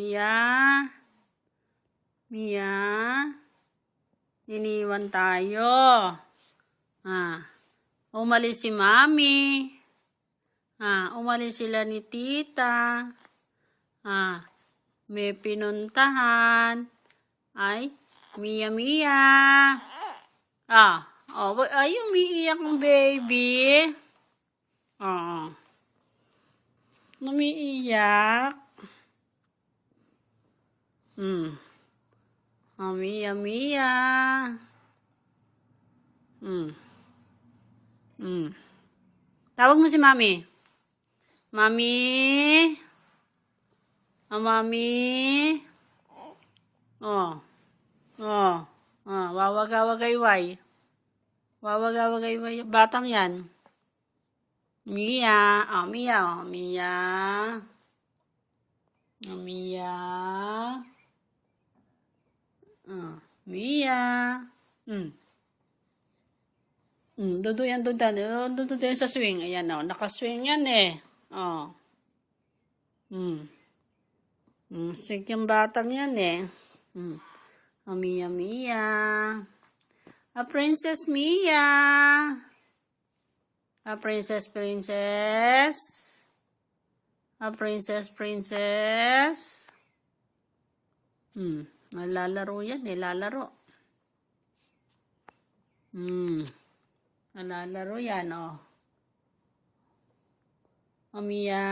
Mia, Mia, iniwan tayo. Umalis si Mami. Umalis sila ni Tita. May pinuntahan. Ay, Mia. Ay, umiiyak ng baby. Umiiyak. Mia. Tawag mo si Mami. Mami. Mami. Wawagawagayway. Wawagawagayway. Batang yan. Mia. Mia. Mia. Dodo yan sa swing. Ayan nakaswing yan Sick yung batang yan Mia. Princess Mia. Princess. Princess. Lalaro yan lalaro. Lalaro yan Mia.